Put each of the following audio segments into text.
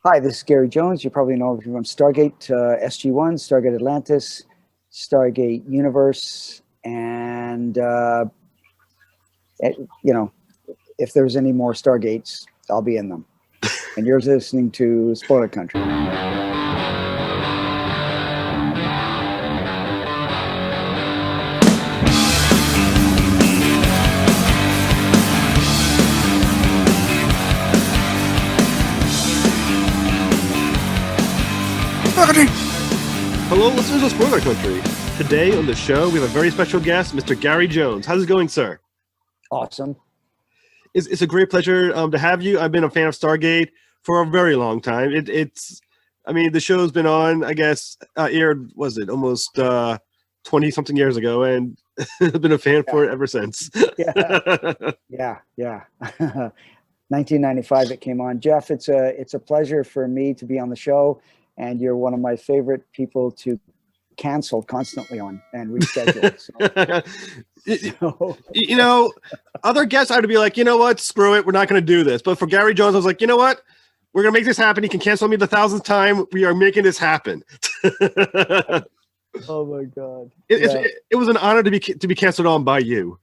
Hi, this is Gary Jones. You probably know me from Stargate SG-1, Stargate Atlantis, Stargate Universe, and if there's any more Stargates, I'll be in them. And you're listening to Spoiler Country. Hello, listeners of Spoiler Country. Today on the show, we have a very special guest, Mr. Gary Jones. How's it going, sir? Awesome. It's a great pleasure to have you. I've been a fan of Stargate for a very long time. The show's been on, I guess, aired, almost 20-something years ago, and I've been a fan for it ever since. Yeah. 1995 it came on. Jeff, it's a pleasure for me to be on the show, and you're one of my favorite people to cancel constantly on and reschedule. Other guests I would be like, you know what, screw it, we're not going to do this. But for Gary Jones, I was like, you know what, we're going to make this happen. He can cancel me the 1,000th time. We are making this happen. Oh my God. It was an honor to be canceled on by you.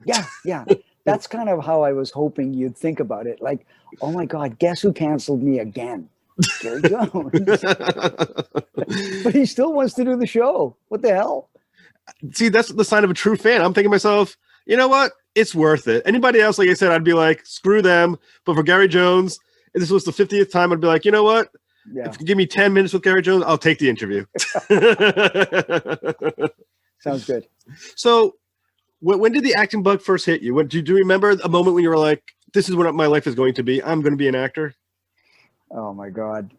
Yeah. That's kind of how I was hoping you'd think about it. Like, oh my God, guess who canceled me again? Gary Jones. But he still wants to do the show. What the hell? See, that's the sign of a true fan. I'm thinking to myself, you know what? It's worth it. Anybody else, like I said, I'd be like, screw them. But for Gary Jones, if this was the 50th time, I'd be like, you know what? Yeah. If you give me 10 minutes with Gary Jones, I'll take the interview. Sounds good. So when did the acting bug first hit you? Do you remember a moment when you were like, this is what my life is going to be? I'm going to be an actor? Oh my God.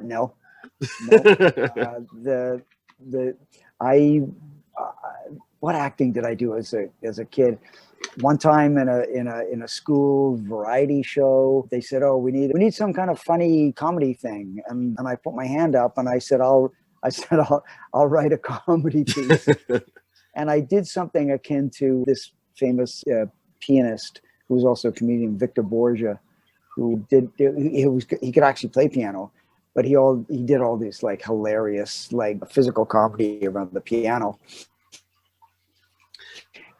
No. What acting did I do as a kid? One time in a school variety show, they said, "Oh, we need some kind of funny comedy thing," and I put my hand up and I said, "I'll write a comedy piece," and I did something akin to this famous pianist who was also a comedian, Victor Borgia, who he could actually play piano, but he did all this like hilarious like physical comedy around the piano.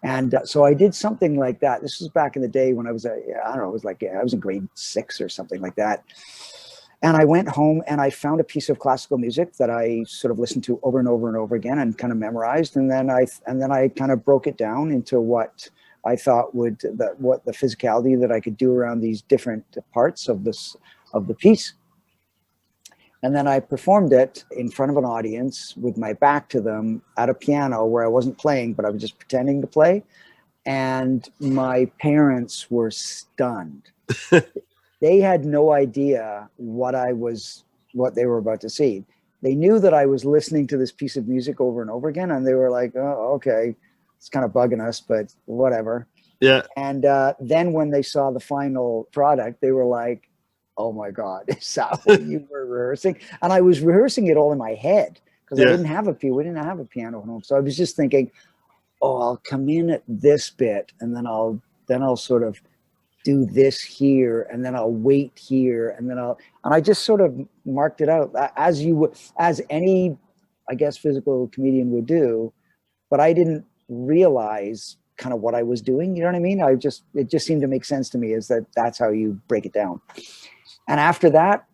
And so I did something like that. This was back in the day when I was I was in grade 6 or something like that. And I went home and I found a piece of classical music that I sort of listened to over and over and over again and kind of memorized. And then I kind of broke it down into what I thought what the physicality that I could do around these different parts of the piece. And then I performed it in front of an audience with my back to them at a piano where I wasn't playing, but I was just pretending to play. And my parents were stunned. They had no idea what they were about to see. They knew that I was listening to this piece of music over and over again. And they were like, oh, okay, it's kind of bugging us, but whatever. Yeah. And then when they saw the final product, they were like, oh my God, is that what you were rehearsing? And I was rehearsing it all in my head because we didn't have a piano at home. So I was just thinking, oh, I'll come in at this bit and then I'll sort of do this here and then I'll wait here and I just sort of marked it out as any, I guess, physical comedian would do, but I didn't realize kind of what I was doing. You know what I mean? It just seemed to make sense to me is that's how you break it down. And after that,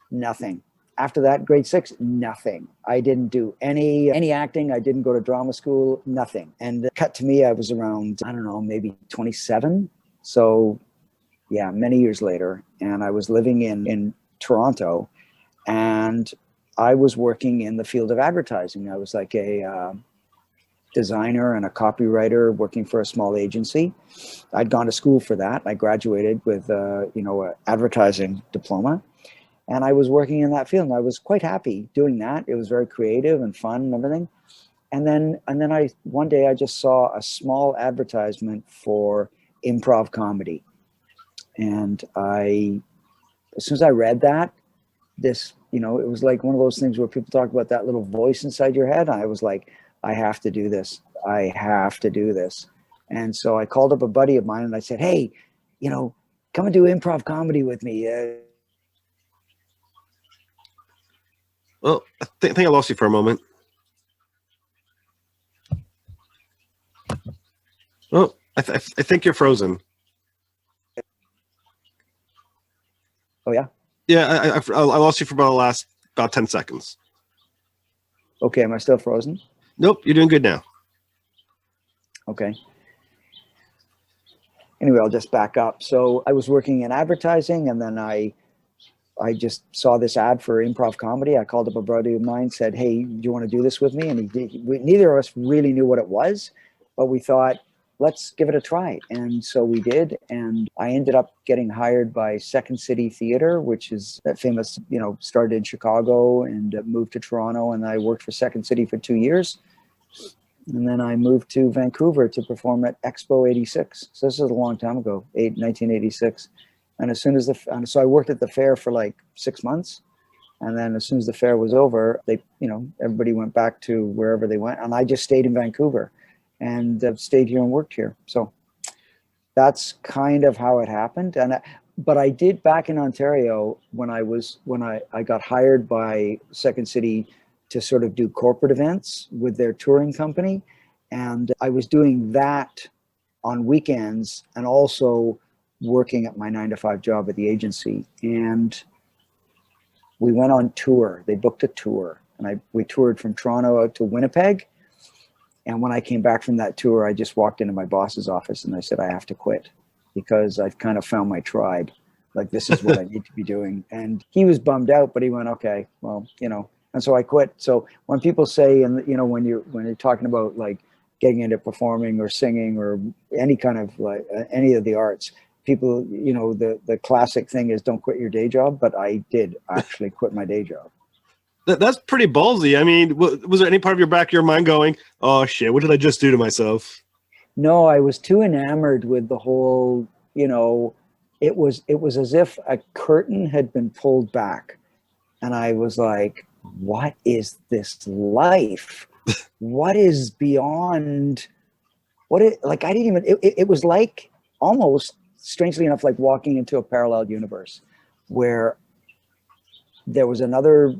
nothing. After that, grade 6, nothing. I didn't do any acting. I didn't go to drama school, nothing. And cut to me, I was around, I don't know, maybe 27. So yeah, many years later. And I was living in Toronto and I was working in the field of advertising. I was like a designer and a copywriter working for a small agency. I'd gone to school for that. I graduated with an advertising diploma, and I was working in that field. And I was quite happy doing that. It was very creative and fun and everything. And then one day I just saw a small advertisement for improv comedy, and as soon as I read that, it was like one of those things where people talk about that little voice inside your head. I was like, I have to do this. And so I called up a buddy of mine and I said, hey, come and do improv comedy with me. Well, I think I lost you for a moment. Oh, I think you're frozen. Oh yeah. Yeah, I lost you for about 10 seconds. Okay, am I still frozen? Nope, you're doing good now. Okay. Anyway, I'll just back up. So I was working in advertising, and then I just saw this ad for improv comedy. I called up a buddy of mine, said, "Hey, do you want to do this with me?" And neither of us really knew what it was, but we thought, let's give it a try. And so we did. And I ended up getting hired by Second City Theater, which is that famous, started in Chicago and moved to Toronto. And I worked for Second City for 2 years. And then I moved to Vancouver to perform at Expo 86. So this is a long time ago, 1986. And so I worked at the fair for like 6 months. And then as soon as the fair was over, everybody went back to wherever they went. And I just stayed in Vancouver and stayed here and worked here. So that's kind of how it happened. But I did back in Ontario when I got hired by Second City to sort of do corporate events with their touring company. And I was doing that on weekends and also working at my 9-to-5 job at the agency. And we went on tour. They booked a tour, and we toured from Toronto out to Winnipeg. And when I came back from that tour, I just walked into my boss's office and I said, I have to quit because I've kind of found my tribe. Like, this is what I need to be doing. And he was bummed out, but he went, okay, well, and so I quit. So when people say, and when you're talking about like getting into performing or singing or any kind of like any of the arts, people, the classic thing is don't quit your day job. But I did actually quit my day job. That's pretty ballsy. I mean, was there any part of your mind going, oh shit, what did I just do to myself? No, I was too enamored with the whole, it was as if a curtain had been pulled back. And I was like, what is this life? What is beyond I didn't even, it was like almost strangely enough, like walking into a parallel universe where there was another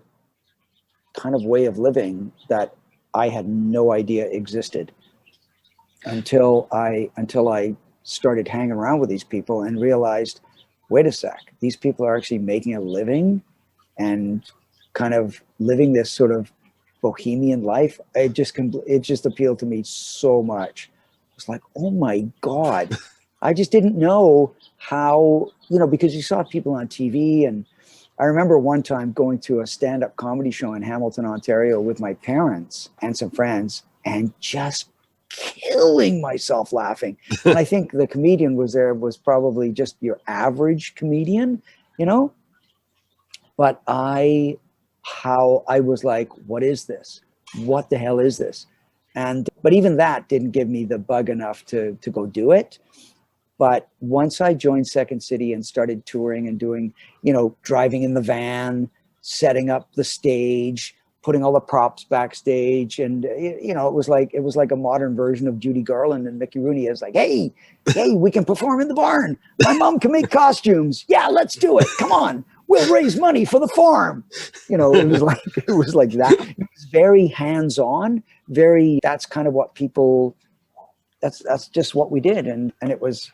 kind of way of living that I had no idea existed until I started hanging around with these people and realized, wait a sec, these people are actually making a living and kind of living this sort of bohemian life. It just appealed to me so much. It's like, oh my God, I just didn't know how, because you saw people on TV. And I remember one time going to a stand-up comedy show in Hamilton, Ontario with my parents and some friends and just killing myself laughing. And I think the comedian was probably just your average comedian, but I was like, what is this? What the hell is this? But even that didn't give me the bug enough to go do it. But once I joined Second City and started touring and doing, driving in the van, setting up the stage, putting all the props backstage, and it was like a modern version of Judy Garland and Mickey Rooney. It's like, hey, we can perform in the barn. My mom can make costumes. Yeah, let's do it. Come on, we'll raise money for the farm. It was like that. It was very hands-on. That's kind of what people. That's just what we did, and it was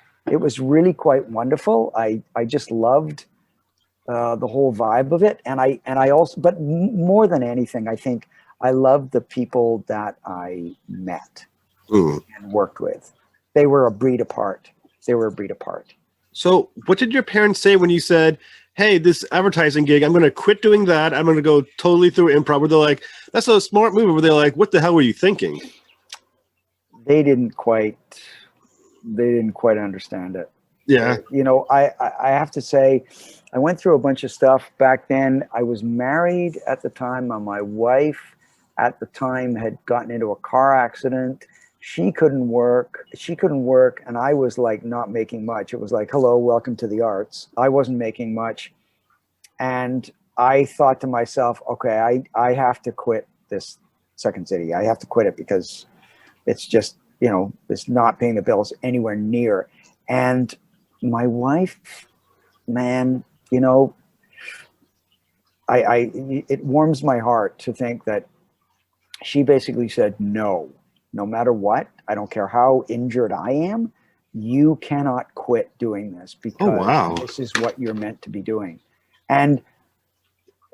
really quite wonderful. I just loved the whole vibe of it. And I also, but more than anything, I think I loved the people that I met and worked with. They were a breed apart. So what did your parents say when you said, hey, this advertising gig, I'm going to quit doing that. I'm going to go totally through improv? Were they like, that's a smart move? Or were they like, what the hell were you thinking? They didn't quite understand it. Yeah. I have to say, I went through a bunch of stuff back then. I was married at the time. My wife at the time had gotten into a car accident. She couldn't work. And I was like not making much. It was like, hello, welcome to the arts. I wasn't making much. And I thought to myself, okay, I have to quit this Second City. I have to quit it because it's just, it's not paying the bills anywhere near. And my wife, man, it warms my heart to think that she basically said, no matter what, I don't care how injured I am, you cannot quit doing this because this is what you're meant to be doing. And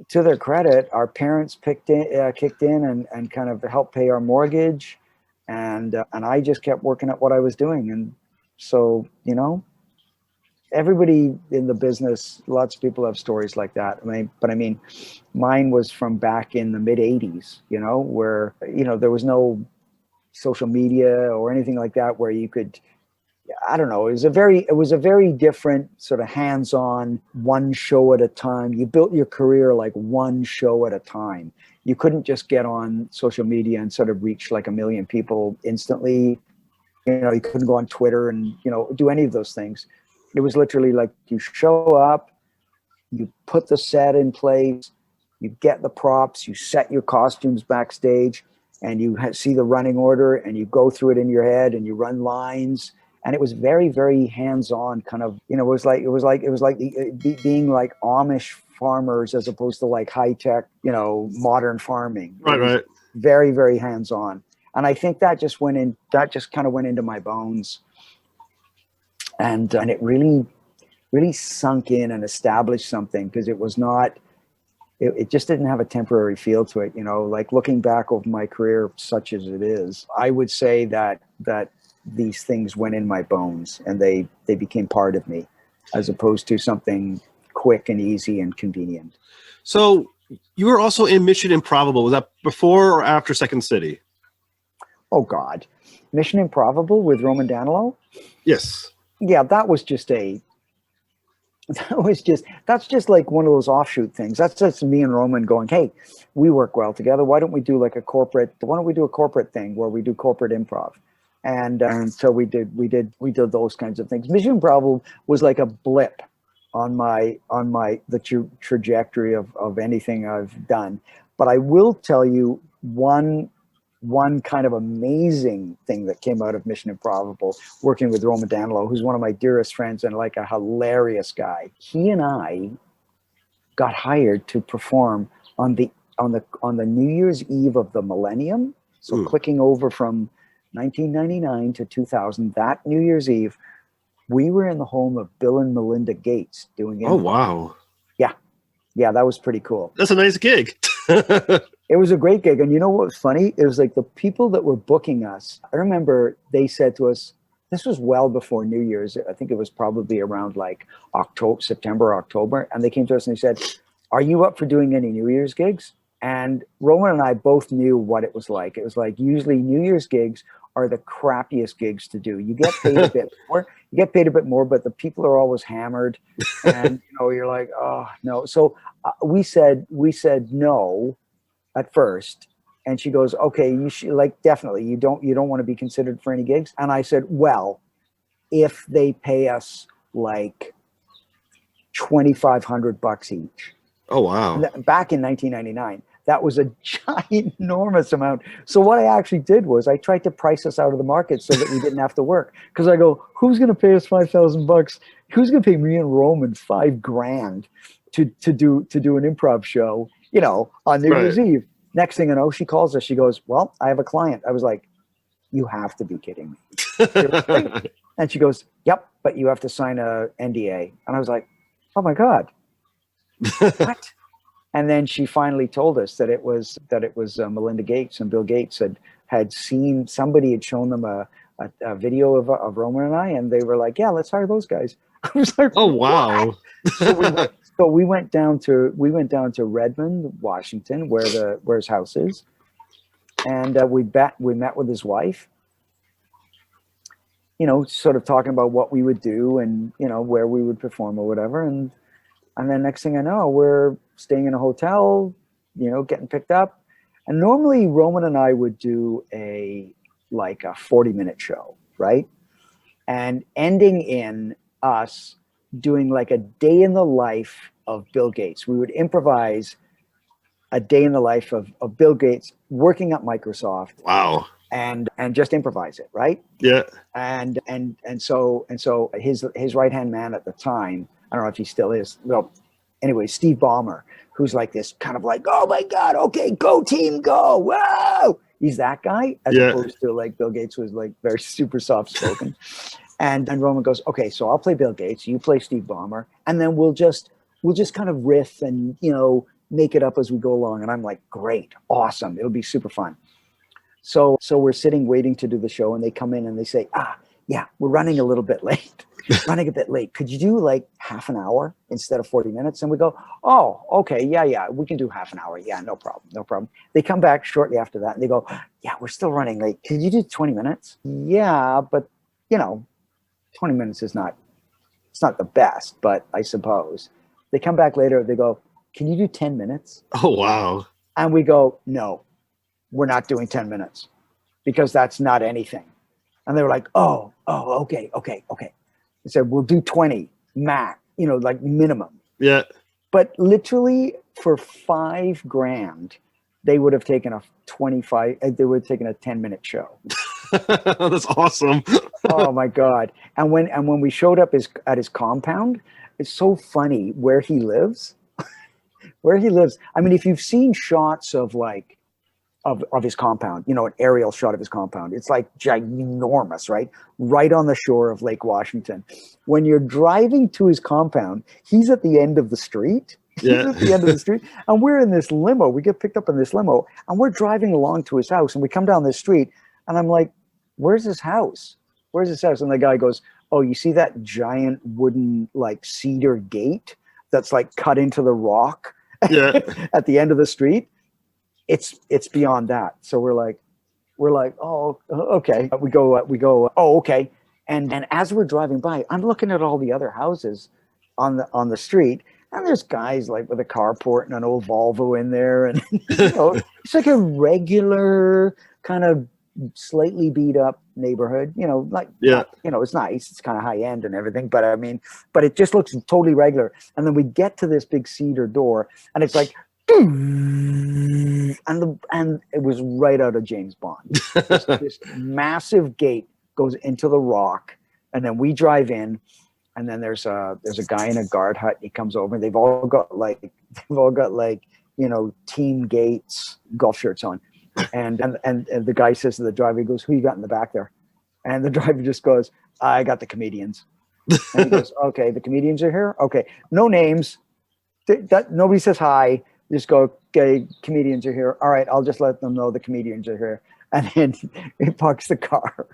to their credit, our parents kicked in and kind of helped pay our mortgage. And I just kept working at what I was doing. And so, everybody in the business, lots of people have stories like that. I mean, mine was from back in the mid 80s, where, there was no social media or anything like that where you could, I don't know, it was a very different sort of hands-on, one show at a time. You built your career like one show at a time. You couldn't just get on social media and sort of reach like 1 million people instantly. You couldn't go on Twitter and, do any of those things. It was literally like you show up, you put the set in place, you get the props, you set your costumes backstage, and you see the running order, and you go through it in your head, and you run lines. And it was very, very hands-on, kind of. It was like being like Amish farmers as opposed to like high-tech, modern farming. Right. Very, very hands-on, and I think that just kind of went into my bones. And it really, really sunk in and established something, because it was not, it just didn't have a temporary feel to it. Like looking back over my career, such as it is, I would say that these things went in my bones and they became part of me, as opposed to something quick and easy and convenient. So you were also in Mission Improbable. Was that before or after Second City? Oh God, Mission Improbable with Roman Danilo? Yes. Yeah, that's just like one of those offshoot things. That's just me and Roman going, hey, we work well together. Why don't we do a corporate thing where we do corporate improv? And so we did those kinds of things. Mission Improbable was like a blip on the trajectory of anything I've done. But I will tell you one kind of amazing thing that came out of Mission Improbable, working with Roman Danilo, who's one of my dearest friends and like a hilarious guy. He and I got hired to perform on the New Year's Eve of the millennium. So clicking over from 1999 to 2000, that New Year's Eve, we were in the home of Bill and Melinda Gates doing improv. Oh, wow. Yeah, that was pretty cool. That's a nice gig. It was a great gig. And you know what was funny? It was like the people that were booking us, I remember they said to us, this was well before New Year's. I think it was probably around like September, October. And they came to us and they said, are you up for doing any New Year's gigs? And Roman and I both knew what it was like. It was like usually New Year's gigs are the crappiest gigs to do. You get paid a bit more, but the people are always hammered, and you're like, oh no. So we said no at first, and she goes, okay, you should, like, definitely you don't want to be considered for any gigs. And I said, well, if they pay us like $2,500 each. Oh wow! Back in 1999. That was a ginormous amount. So what I actually did was I tried to price us out of the market so that we didn't have to work. Because I go, who's going to pay us $5,000? Who's going to pay me and Roman $5,000 to do an improv show, on New Year's Eve? Next thing I know, she calls us. She goes, well, I have a client. I was like, you have to be kidding me. And she goes, yep, but you have to sign a NDA. And I was like, oh my God. What? And then she finally told us that it was Melinda Gates and Bill Gates had seen, somebody had shown them a video of Roman and I, and they were like, yeah, let's hire those guys. I was like, oh wow. So we went down to Redmond, Washington, where his house is, and we met with his wife. Sort of talking about what we would do and where we would perform or whatever, and then next thing I know, we're staying in a hotel, getting picked up. And normally Roman and I would do a 40-minute show, right? And ending in us doing like a day in the life of Bill Gates. We would improvise a day in the life of Bill Gates working at Microsoft. Wow. And just improvise it, right? Yeah. And so his right-hand man at the time, I don't know if he still is. Well, anyway, Steve Ballmer who's like this kind of like, oh my God, okay, go team, go, whoa. He's that guy, as opposed to like Bill Gates was like very super soft spoken. And Roman goes, okay, so I'll play Bill Gates, you play Steve Ballmer, and then we'll just kind of riff and, you know, make it up as we go along. And I'm like, great, awesome, it'll be super fun. So we're sitting waiting to do the show, and they come in and they say, yeah, we're running a little bit late. Could you do like half an hour instead of 40 minutes? And we go, oh, okay, yeah, we can do half an hour. Yeah, no problem. They come back shortly after that and they go, yeah, we're still running late. Could you do 20 minutes? Yeah, but you know, 20 minutes it's not the best, but I suppose. They come back later, they go, can you do 10 minutes? Oh, wow. And we go, no, we're not doing 10 minutes because that's not anything. And they were like, oh, okay. They said, we'll do 20 max, you know, like minimum. Yeah. But literally for $5,000, they would have taken a 10-minute show. That's awesome. Oh my God. And when we showed up at his compound, it's so funny where he lives. I mean, if you've seen shots of like, of his compound, you know, an aerial shot of his compound, it's like ginormous, right on the shore of Lake Washington. When you're driving to his compound, he's at the end of the street. Yeah. He's at the end of the street, and we're in this limo. We get picked up in this limo, and we're driving along to his house, and we come down this street, and I'm like, where's his house? And the guy goes, oh, you see that giant wooden like cedar gate that's like cut into the rock at the end of the street? It's beyond that. So we're like, oh, okay. We go, oh, okay. And as we're driving by, I'm looking at all the other houses on the street, and there's guys like with a carport and an old Volvo in there, and you know, it's like a regular kind of slightly beat up neighborhood. You know, like you know, it's nice, it's kind of high end and everything, but I mean, but it just looks totally regular. And then we get to this big cedar door, and it's like. And it was right out of James Bond. This massive gate goes into the rock, and then we drive in, and then there's a guy in a guard hut. He comes over, and they've all got like you know, Team Gates golf shirts on, and the guy says to the driver, he goes, "Who you got in the back there?" And the driver just goes, "I got the comedians." And he goes, "Okay, the comedians are here. Okay, no names. Nobody says hi. Just go, okay, comedians are here. All right, I'll just let them know the comedians are here." And then he parks the car.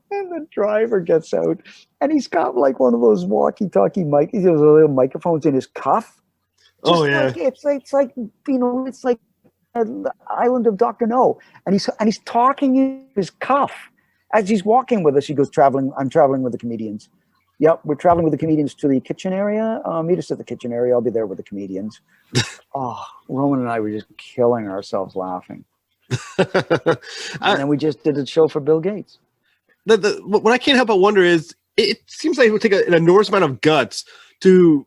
And the driver gets out, and he's got like one of those walkie-talkie those little microphones in his cuff. Oh yeah. Like, it's like you know, it's like the island of Dr. No. And he's talking in his cuff as he's walking with us. He goes, I'm traveling with the comedians. Yep, we're traveling with the comedians to the kitchen area. Meet us at the kitchen area. I'll be there with the comedians. Oh, Roman and I were just killing ourselves laughing. And then we just did a show for Bill Gates. What I can't help but wonder is, it seems like it would take an enormous amount of guts to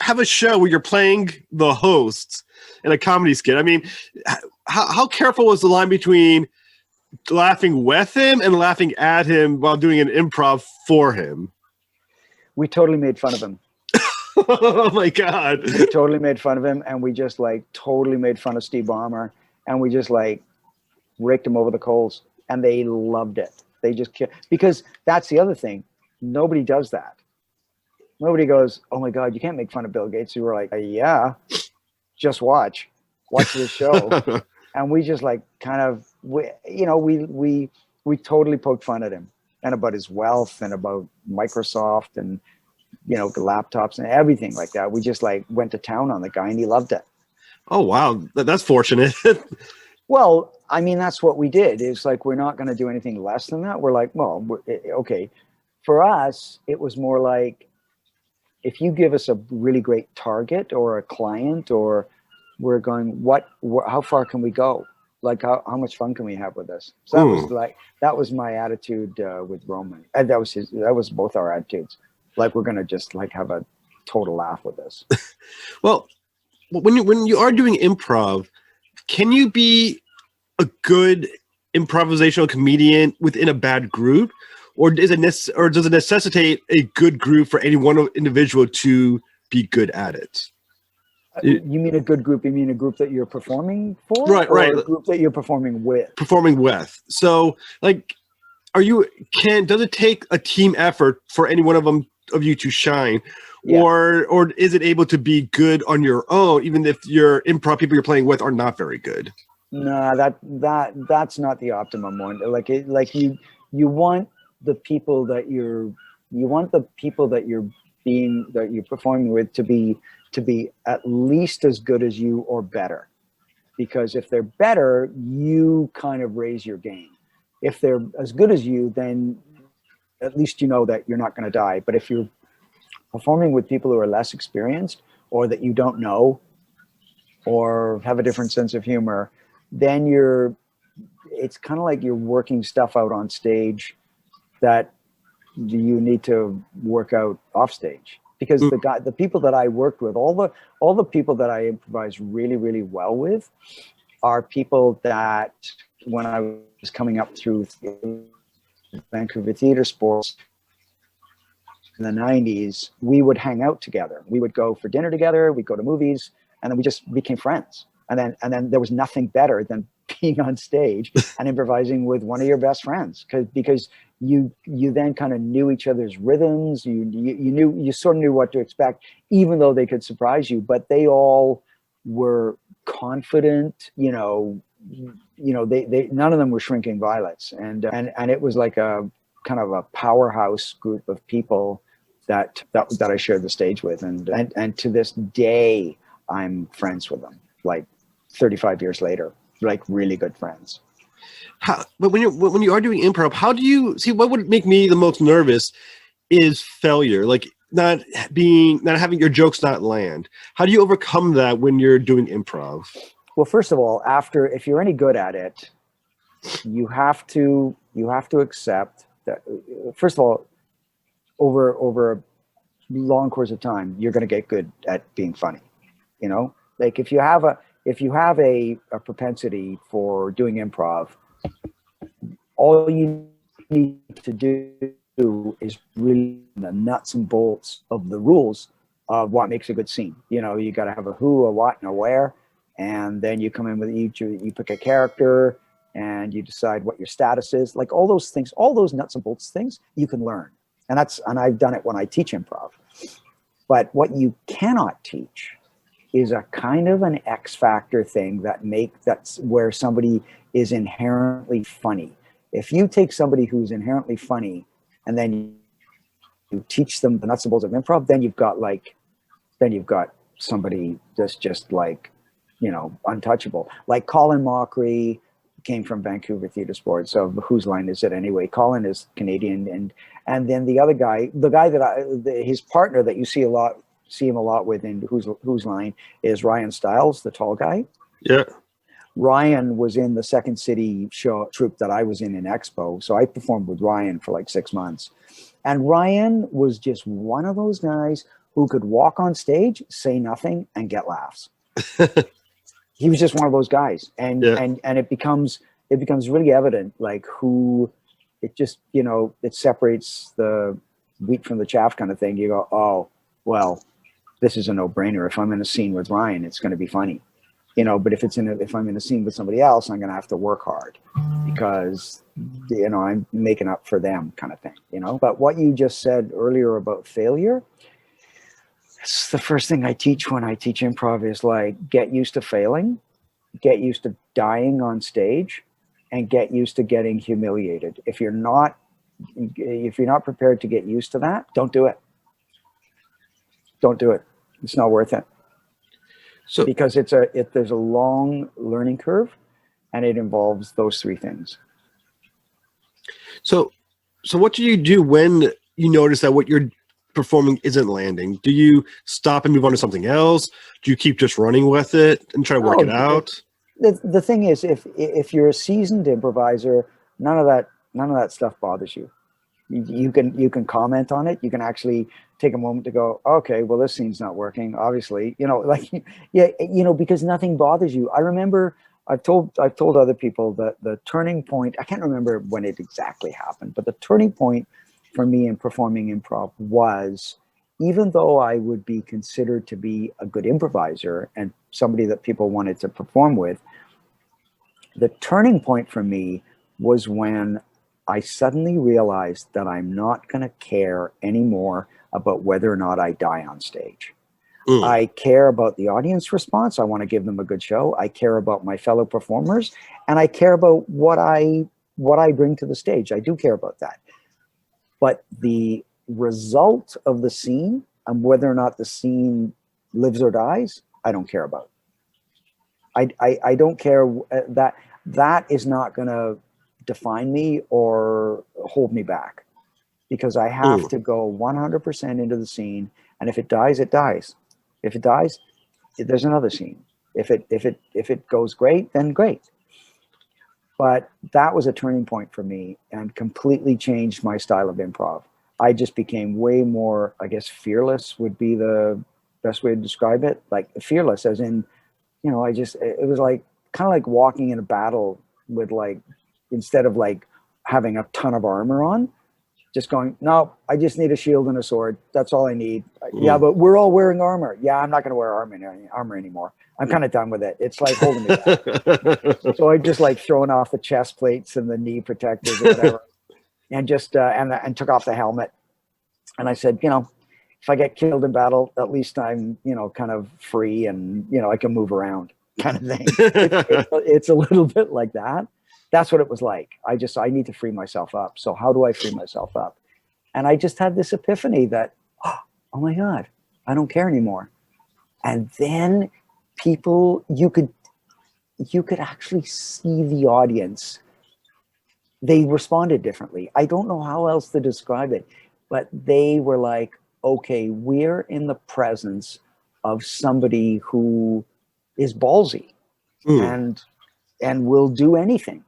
have a show where you're playing the hosts in a comedy skit. I mean, how careful was the line between laughing with him and laughing at him while doing an improv for him? We totally made fun of him. Oh my God. We totally made fun of him, and we just like totally made fun of Steve Ballmer, and we just like raked him over the coals, and they loved it. They just because that's the other thing. Nobody does that. Nobody goes, "Oh my God, you can't make fun of Bill Gates." We were like, "Yeah, just watch this show." And we just like kind of, we totally poked fun at him, and about his wealth, and about Microsoft, and you know, the laptops and everything like that. We just like went to town on the guy, and he loved it. Oh wow, that's fortunate. Well, I mean, that's what we did. It's like, we're not going to do anything less than that. We're like, well, okay. For us, it was more like, if you give us a really great target or a client, or we're going, how far can we go? Like, how much fun can we have with this? So that was my attitude with Roman. And that was both our attitudes. Like, we're going to just like have a total laugh with this. Well, when you are doing improv, can you be a good improvisational comedian within a bad group, or does it necessitate a good group for any one individual to be good at it? You mean a good group? You mean a group that you're performing for, Right, or right. a group that you're performing with? Performing with. So, like, does it take a team effort for any one of you to shine, Yeah. or is it able to be good on your own, even if your improv people you're playing with are not very good? No, that's not the optimum one. You want the people that you're performing with to be at least as good as you or better, because if they're better, you kind of raise your game. If they're as good as you, then at least you know that you're not going to die. But if you're performing with people who are less experienced, or that you don't know, or have a different sense of humor, then it's kind of like you're working stuff out on stage that you need to work out off stage. Because the people that I worked with, all the people that I improvise really, really well with, are people that when I was coming up through Vancouver theater sports in the 90s, we would hang out together. We would go for dinner together, we'd go to movies, and then we just became friends. And then there was nothing better than being on stage and improvising with one of your best friends, because you then kind of knew each other's rhythms. You sort of knew what to expect, even though they could surprise you. But they all were confident. They none of them were shrinking violets, and it was like a kind of a powerhouse group of people that I shared the stage with, and to this day I'm friends with them, like 35 years later, like really good friends. But when you are doing improv, how do you see? What would make me the most nervous is failure, like not having your jokes not land. How do you overcome that when you're doing improv? Well, first of all, if you're any good at it, you have to accept that, first of all, over a long course of time, you're going to get good at being funny. Like if you have a propensity for doing improv, all you need to do is really the nuts and bolts of the rules of what makes a good scene. You got to have a who, a what, and a where, and then you come in with you pick a character, and you decide what your status is. Like all those things, all those nuts and bolts things, you can learn, and I've done it when I teach improv. But what you cannot teach is a kind of an X factor thing that's where somebody is inherently funny. If you take somebody who's inherently funny and then you teach them the nuts and bolts of improv, then you've got somebody that's just like, untouchable. Like Colin Mockery came from Vancouver Theatre Sports. So whose line is it anyway? Colin is Canadian, and then the other guy, his partner that you see him a lot with in whose line is Ryan Stiles, the tall guy. Yeah. Ryan was in the Second City show troupe that I was in Expo. So I performed with Ryan for like 6 months. And Ryan was just one of those guys who could walk on stage, say nothing, and get laughs. He was just one of those guys. And it becomes really evident, like it separates the wheat from the chaff kind of thing. You go, oh, well, this is a no-brainer. If I'm in a scene with Ryan, it's going to be funny. But if I'm in a scene with somebody else, I'm going to have to work hard because, I'm making up for them kind of thing, But what you just said earlier about failure, it's the first thing I teach when I teach improv is like, get used to failing, get used to dying on stage, and get used to getting humiliated. If you're not prepared to get used to that, don't do it. Don't do it. It's not worth it. So, because there's a long learning curve, and it involves those three things. So what do you do when you notice that what you're performing isn't landing? Do you stop and move on to something else? Do you keep just running with it and try to work it out? The thing is, if you're a seasoned improviser, none of that stuff bothers you. You can comment on it. You can actually take a moment to go, okay, well, this scene's not working, obviously, because nothing bothers you. I remember I've told other people that the turning point, I can't remember when it exactly happened, but the turning point for me in performing improv was even though I would be considered to be a good improviser and somebody that people wanted to perform with, the turning point for me was when I suddenly realized that I'm not going to care anymore about whether or not I die on stage. I care about the audience response. I want to give them a good show. I care about my fellow performers, and I care about what I bring to the stage. I do care about that. But the result of the scene and whether or not the scene lives or dies, I don't care about. I don't care. That is not going to define me or hold me back, because I have to go 100% into the scene. And if it dies, it dies. If it dies, there's another scene. If it goes great, then great. But that was a turning point for me and completely changed my style of improv. I just became way more, I guess, fearless would be the best way to describe it. Like fearless, as in, it was like kind of like walking in a battle with, like, instead of like having a ton of armor on, just going, no, I just need a shield and a sword. That's all I need. Yeah, but we're all wearing armor. Yeah, I'm not going to wear armor anymore. I'm kind of done with it. It's like holding me back. So I just like throwing off the chest plates and the knee protectors or whatever, and just and took off the helmet. And I said, if I get killed in battle, at least I'm, kind of free and, I can move around, kind of thing. It's a little bit like that. That's what it was like. I need to free myself up. So how do I free myself up? And I just had this epiphany that, oh my God, I don't care anymore. And then people, you could actually see the audience. They responded differently. I don't know how else to describe it, but they were like, okay, we're in the presence of somebody who is ballsy and will do anything,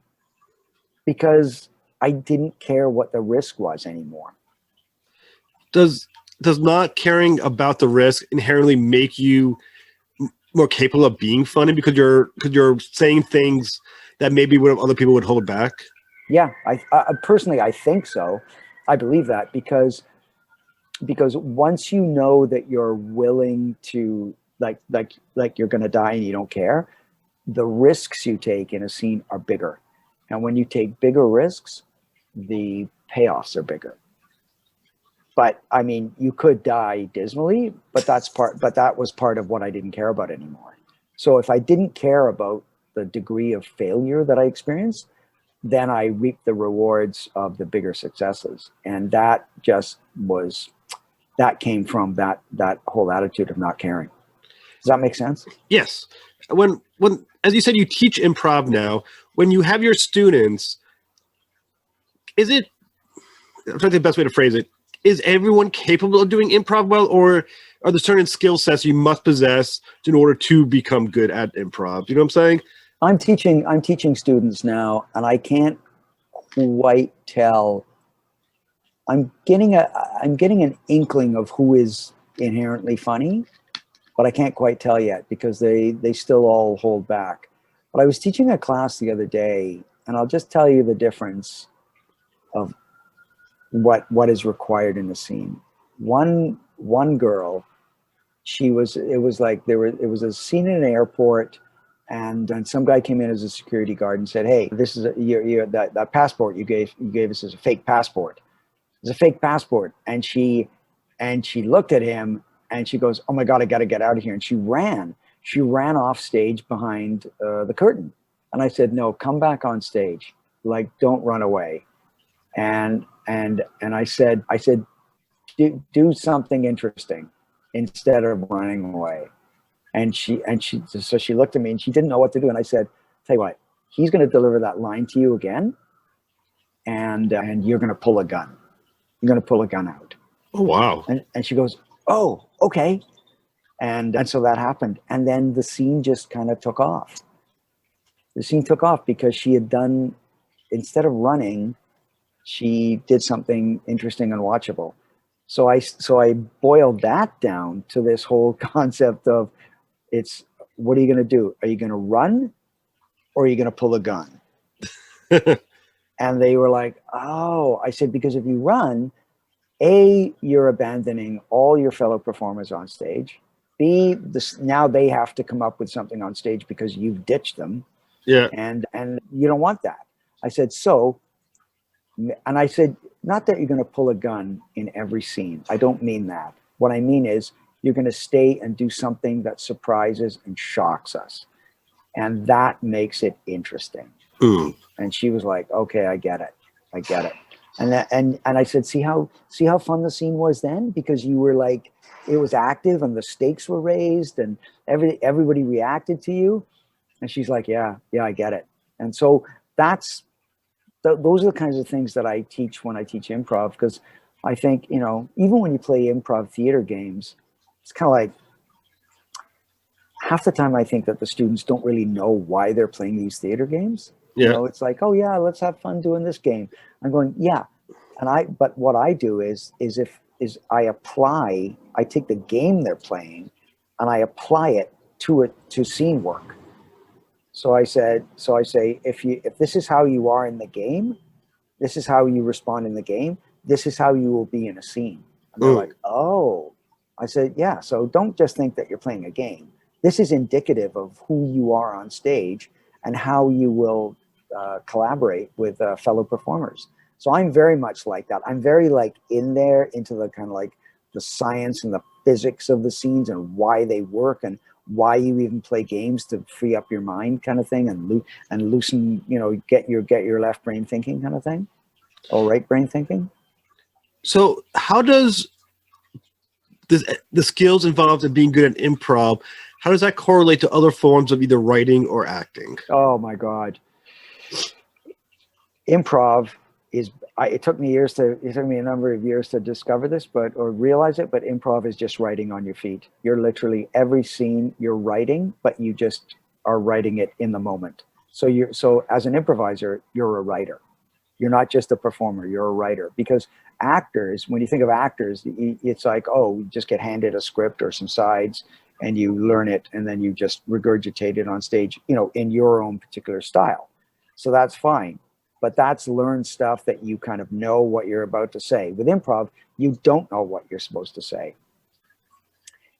because I didn't care what the risk was anymore. Does not caring about the risk inherently make you more capable of being funny because you're saying things that maybe other people would hold back? Yeah, I personally, I think so. I believe that because once you know that you're willing to, like you're going to die and you don't care, the risks you take in a scene are bigger. And when you take bigger risks, the payoffs are bigger. But I mean, you could die dismally, but that was part of what I didn't care about anymore. So if I didn't care about the degree of failure that I experienced, then I reaped the rewards of the bigger successes. And that came from that whole attitude of not caring. Does that make sense? Yes. When as you said, you teach improv now. When you have your students, I'm trying to think the best way to phrase it. Is everyone capable of doing improv well, or are there certain skill sets you must possess in order to become good at improv? You know what I'm saying? I'm teaching students now, and I can't quite tell. I'm getting an inkling of who is inherently funny, but I can't quite tell yet because they still all hold back. But I was teaching a class the other day, and I'll just tell you the difference of what is required in the scene. One girl, it was a scene in an airport, and some guy came in as a security guard and said, "Hey, this is that passport you gave us is a fake passport. It's a fake passport." And she looked at him and she goes, "Oh my God, I got to get out of here." And she ran off stage behind the curtain. And I said, "No, come back on stage. Like, don't run away." And I said, do something interesting instead of running away. And she looked at me and she didn't know what to do. And I said, "Tell you what, he's going to deliver that line to you again, and you're going to pull a gun. You're going to pull a gun out." Oh, wow. And she goes, "Oh, okay." And so that happened. And then the scene just kind of took off. The scene took off because she had done, instead of running, she did something interesting and watchable. So I boiled that down to this whole concept of, what are you going to do? Are you going to run, or are you going to pull a gun? And they were like, "Oh," I said, "because if you run, A, you're abandoning all your fellow performers on stage. B, now they have to come up with something on stage because you've ditched them. Yeah. And you don't want that. I said, and I said, not that you're going to pull a gun in every scene. I don't mean that. What I mean is you're going to stay and do something that surprises and shocks us. And that makes it interesting. Mm. And she was like, okay, I get it. I get it. And I said, see how fun the scene was then? Because you were like, it was active and the stakes were raised and everybody reacted to you. And she's like, yeah, I get it. And so those are the kinds of things that I teach when I teach improv, because I think, even when you play improv theater games, it's kind of like half the time I think that the students don't really know why they're playing these theater games. Yeah. It's like, oh yeah, let's have fun doing this game. I'm going, yeah. But what I do is I take the game they're playing and I apply it to scene work. So I say, if this is how you are in the game, this is how you respond in the game, this is how you will be in a scene. And they're like, oh. I said, yeah, so don't just think that you're playing a game. This is indicative of who you are on stage and how you will collaborate with fellow performers. So I'm very much like that. I'm very like in there into the kind of like the science and the physics of the scenes and why they work and why you even play games to free up your mind kind of thing and loosen, get your left brain thinking kind of thing, or right brain thinking. So how does the skills involved in being good at improv, how does that correlate to other forms of either writing or acting? Oh my God. Improv it took me a number of years to discover this, or realize it, but improv is just writing on your feet. You're literally every scene you're writing, but you just are writing it in the moment. So as an improviser, you're a writer. You're not just a performer, you're a writer. Because actors, when you think of actors, it's like, oh, you just get handed a script or some sides and you learn it and then you just regurgitate it on stage, in your own particular style. So that's fine. But that's learned stuff that you kind of know what you're about to say. With improv, you don't know what you're supposed to say.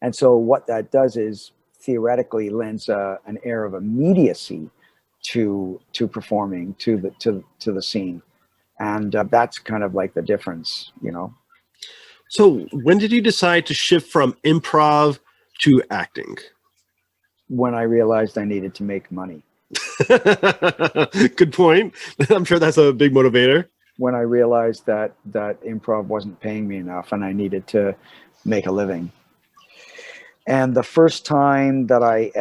And so what that does is theoretically lends an air of immediacy to performing, to the scene. And that's kind of like the difference, So when did you decide to shift from improv to acting? When I realized I needed to make money. Good point. I'm sure that's a big motivator. When I realized that improv wasn't paying me enough and I needed to make a living. And the first time that I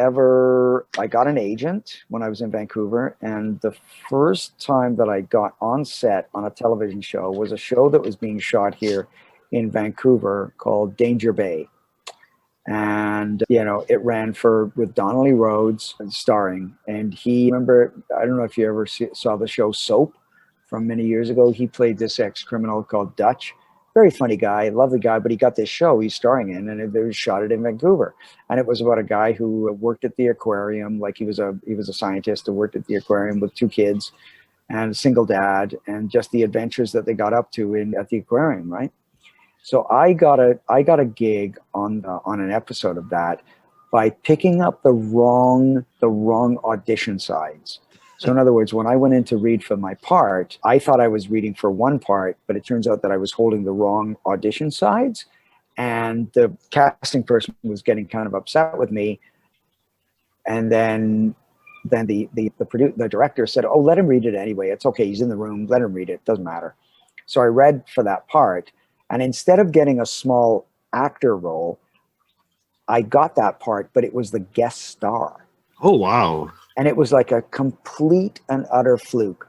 got an agent when I was in Vancouver, and the first time that I got on set on a television show was a show that was being shot here in Vancouver called Danger Bay. And, it ran with Donnelly Rhodes starring. And I don't know if you ever saw the show Soap from many years ago. He played this ex-criminal called Dutch. Very funny guy, lovely guy, but he got this show he's starring in, and it was shot it in Vancouver. And it was about a guy who worked at the aquarium, like he was a scientist who worked at the aquarium with 2 kids and a single dad, and just the adventures that they got up to at the aquarium, right? So I got a gig on an episode of that by picking up the wrong audition sides. So in other words, when I went in to read for my part, I thought I was reading for one part, but it turns out that I was holding the wrong audition sides, and the casting person was getting kind of upset with me. And then the director said, "Oh, let him read it anyway. It's okay. He's in the room. Let him read it. Doesn't matter." So I read for that part. And instead of getting a small actor role, I got that part, but it was the guest star. Oh, wow. And it was like a complete and utter fluke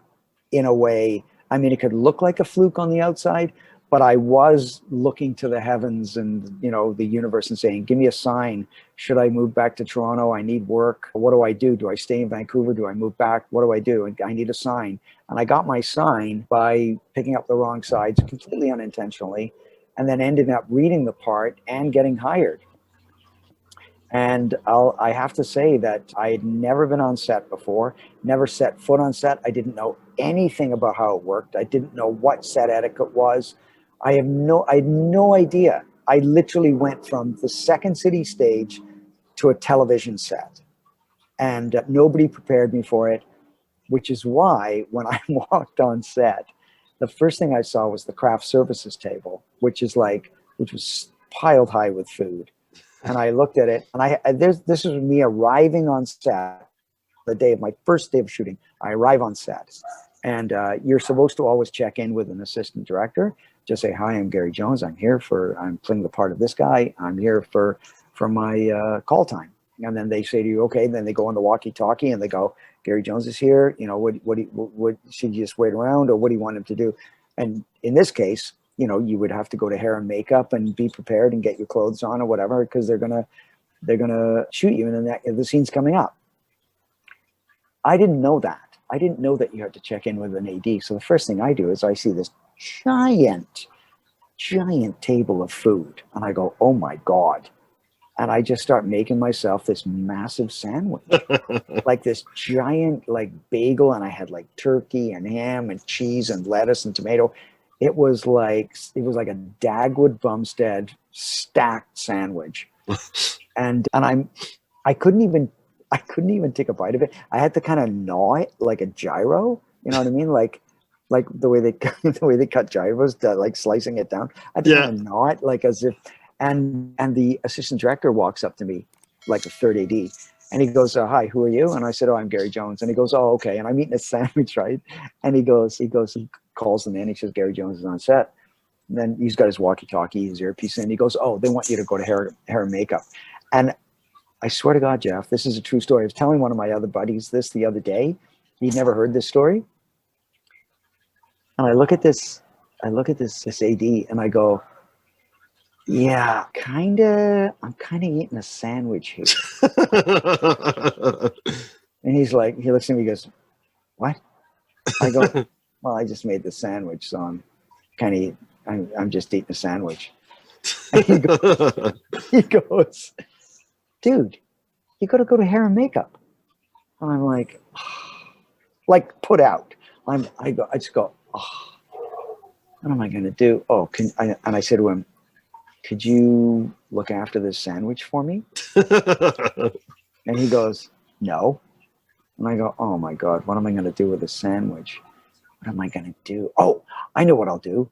in a way. I mean, it could look like a fluke on the outside, but I was looking to the heavens and, the universe and saying, give me a sign. Should I move back to Toronto? I need work. What do I do? Do I stay in Vancouver? Do I move back? What do I do? And I need a sign. And I got my sign by picking up the wrong sides completely unintentionally, and then ended up reading the part and getting hired. And I have to say that I had never been on set before, never set foot on set. I didn't know anything about how it worked. I didn't know what set etiquette was. I had no idea. I literally went from the Second City stage to a television set, and nobody prepared me for it, which is why when I walked on set, the first thing I saw was the craft services table, which was piled high with food. And I looked at it, and this was me arriving on set the day of my first day of shooting. I arrive on set, and you're supposed to always check in with an assistant director. Just say, "Hi, I'm Gary Jones. I'm playing the part of this guy. I'm here for my call time." And then they say to you, "Okay." Then they go on the walkie-talkie and they go, "Gary Jones is here. You know, what should you just wait around, or what do you want him to do?" And in this case, you know, you would have to go to hair and makeup and be prepared and get your clothes on or whatever, because they're gonna shoot you, and then the scene's coming up. I didn't know that. I didn't know that you had to check in with an AD. So the first thing I do is I see this giant table of food, and I go, "Oh my God." And I just start making myself this massive sandwich, like this giant like bagel, and I had like turkey and ham and cheese and lettuce and tomato. It was like a Dagwood Bumstead stacked sandwich, and I couldn't even take a bite of it. I had to kind of gnaw it like a gyro. You know what I mean? Like the way they cut gyros, like slicing it down. I had to kind of gnaw it like as if. And the assistant director walks up to me, like a third AD, and he goes, "Hi, who are you?" And I said, "Oh, I'm Gary Jones." And he goes, "Oh, okay." And I'm eating a sandwich, right? And he calls them in. He says, "Gary Jones is on set." And then he's got his walkie-talkie, his earpiece in. He goes, "Oh, they want you to go to hair and makeup." And I swear to God, Jeff, this is a true story. I was telling one of my other buddies this the other day. He'd never heard this story. And I look at this AD, and I go, "Yeah, I'm kind of eating a sandwich here." And he looks at me, he goes, "What?" I go, "Well, I just made the sandwich, so I'm just eating a sandwich." And he goes, "Dude, you got to go to hair and makeup." And I'm like, put out. I just go, "Oh, what am I going to do?" And I said to him, "Could you look after this sandwich for me?" And he goes, "No." And I go, "Oh my God, what am I going to do with this sandwich? What am I going to do? Oh, I know what I'll do.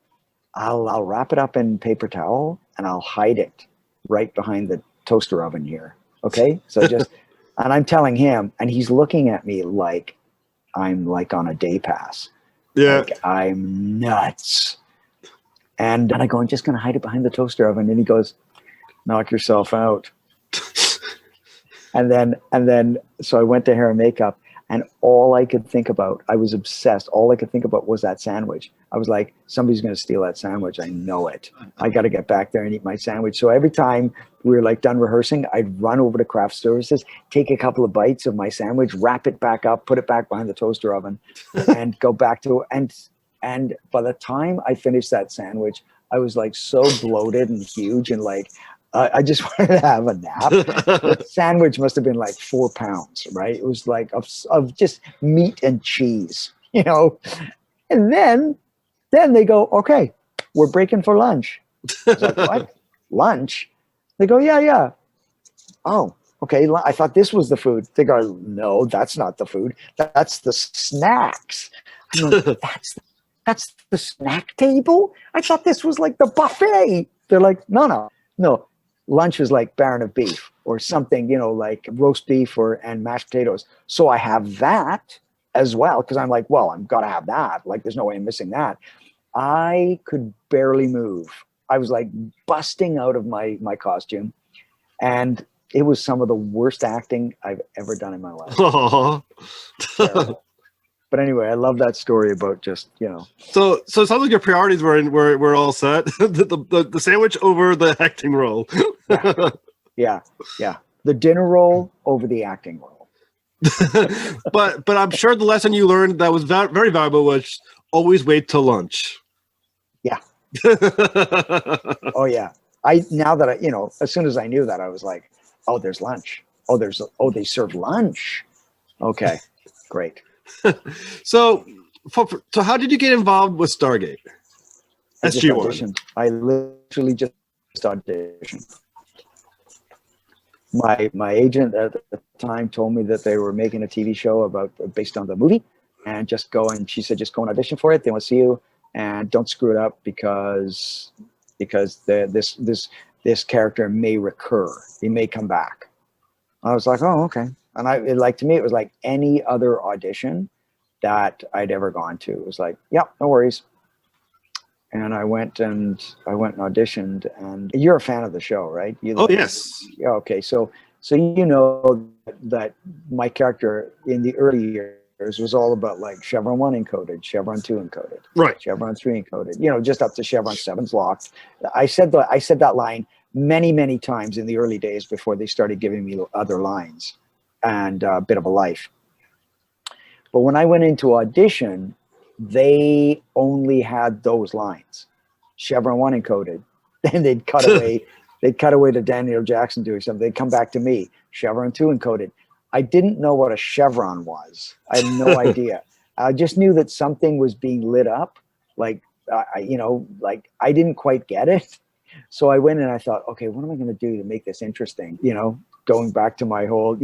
I'll wrap it up in paper towel and I'll hide it right behind the toaster oven here." Okay. So and I'm telling him, and he's looking at me like I'm like on a day pass. Yeah. Like I'm nuts. And I go, "I'm just going to hide it behind the toaster oven." And he goes, "Knock yourself out." And then, so I went to hair and makeup, and all I could think about, I was obsessed. All I could think about was that sandwich. I was like, somebody's going to steal that sandwich. I know it. I got to get back there and eat my sandwich. So every time we were like done rehearsing, I'd run over to craft services, take a couple of bites of my sandwich, wrap it back up, put it back behind the toaster oven, and go back to and by the time I finished that sandwich, I was like so bloated and huge, and like I just wanted to have a nap. The sandwich must have been like 4 pounds, right? It was like of just meat and cheese, you know. And then they go, "Okay, we're breaking for lunch." I was like, "What? Lunch?" They go, "Yeah." Oh, okay. I thought this was the food. They go, "No, that's not the food. That's the snacks." I'm like, that's the snack table? I thought this was like the buffet. They're like, no. Lunch was like Baron of Beef or something, you know, like roast beef and mashed potatoes. So I have that as well, because I'm like, well, I'm got to have that. Like, there's no way I'm missing that. I could barely move. I was like busting out of my costume. And it was some of the worst acting I've ever done in my life. But anyway, I love that story about just, you know. So it sounds like your priorities were all set. the sandwich over the acting role. Yeah. The dinner role over the acting role. but I'm sure the lesson you learned that was very valuable was always wait till lunch. Yeah. Oh yeah. Now that you know, as soon as I knew that, I was like, "Oh, there's lunch. They serve lunch. Okay, great." So how did you get involved with Stargate? SG1. Auditioned. I literally just auditioned. My agent at the time told me that they were making a TV show based on the movie, and she said just go and audition for it. They want to see you, and don't screw it up because this character may recur. He may come back. I was like, oh, okay. And to me, it was like any other audition that I'd ever gone to. It was like, yeah, no worries. And I went and auditioned. And you're a fan of the show, right? Yes. Yeah. Okay. So you know that my character in the early years was all about like Chevron 1 encoded, Chevron 2 encoded, right, Chevron 3 encoded. Just up to Chevron 7's locked. I said that line many times in the early days before they started giving me other lines and a bit of a life. But when I went into audition, they only had those lines, Chevron 1 encoded. Then they'd cut away. They'd cut away to Daniel Jackson doing something. They'd come back to me, Chevron 2 encoded. I didn't know what a chevron was. I had no idea. I just knew that something was being lit up. Like I didn't quite get it. So I went and I thought, okay, what am I going to do to make this interesting? Going back to my whole,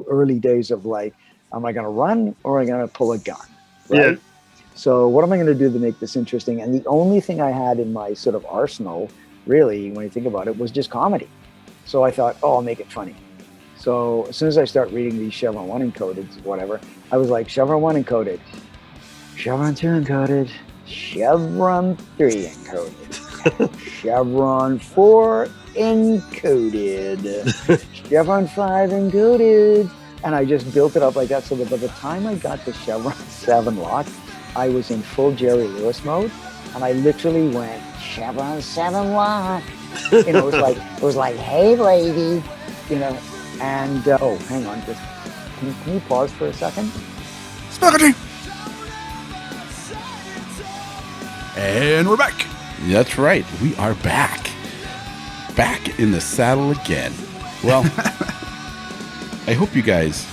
early days of like, am I going to run or am I going to pull a gun? Right? Yeah. So what am I going to do to make this interesting? And the only thing I had in my sort of arsenal, really, when you think about it, was just comedy. So I thought, oh, I'll make it funny. So as soon as I start reading these Chevron 1 encoded, whatever, I was like, Chevron 1 encoded, Chevron 2 encoded, Chevron 3 encoded, Chevron 4 encoded, Chevron 5 encoded. And I just built it up like that so that by the time I got to Chevron 7 locked, I was in full Jerry Lewis mode. And I literally went, Chevron 7 locked. It was like, hey, lady, and oh, hang on, just can you pause for a second? Sgt. And we're back. That's right. We are back. Back in the saddle again. Well, I hope you guys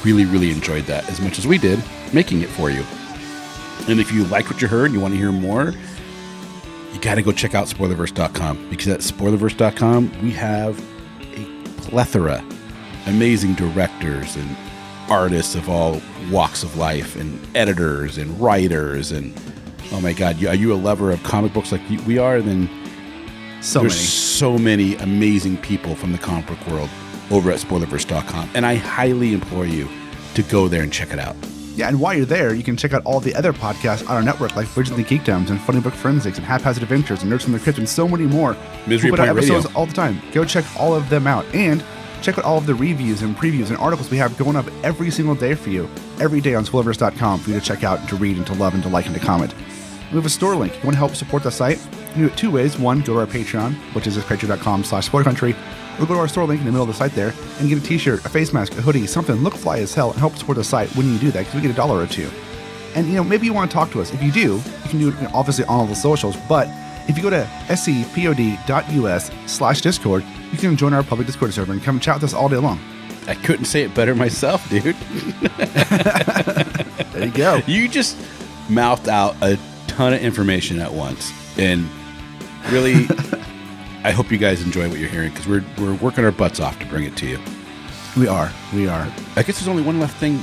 really, really enjoyed that as much as we did making it for you. And if you like what you heard and you want to hear more, you got to go check out spoilerverse.com, because at spoilerverse.com, we have a plethora amazing directors and artists of all walks of life and editors and writers. And oh my God, are you a lover of comic books like we are? Then there's so many amazing people from the comic book world over at spoilerverse.com. And I highly implore you to go there and check it out. Yeah, and while you're there, you can check out all the other podcasts on our network, like Originally Geekdoms and Funny Book Forensics and Haphazard Adventures and Nerds from the Crypt and so many more. Misery we put out Point episodes Radio. all the time. Go check all of them out. And check out all of the reviews and previews and articles we have going up every single day for you. Every day on spoilerverse.com for you to check out and to read and to love and to like and to comment. We have a store link. If you want to help support the site, you can do it two ways. One, go to our Patreon, which is patreon.com/spoilercountry. Or go to our store link in the middle of the site there and get a t-shirt, a face mask, a hoodie, something, look fly as hell, and help support the site when you do that, because we get $1 or $2. And, maybe you want to talk to us. If you do, you can do it obviously on all the socials, but if you go to scpod.us/Discord, you can join our public Discord server and come chat with us all day long. I couldn't say it better myself, dude. There you go. You just mouthed out a ton of information at once. And really, I hope you guys enjoy what you're hearing, because we're working our butts off to bring it to you. We are. I guess there's only one left thing.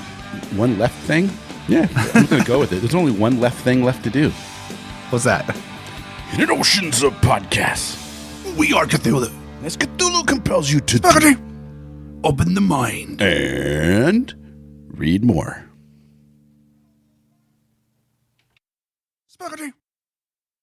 One left thing? Yeah, I'm going to go with it. There's only one left thing left to do. What's that? In an oceans of podcasts, We are Cthulhu. as Cthulhu compels you to Sgt. Open the mind. and read more. Sgt.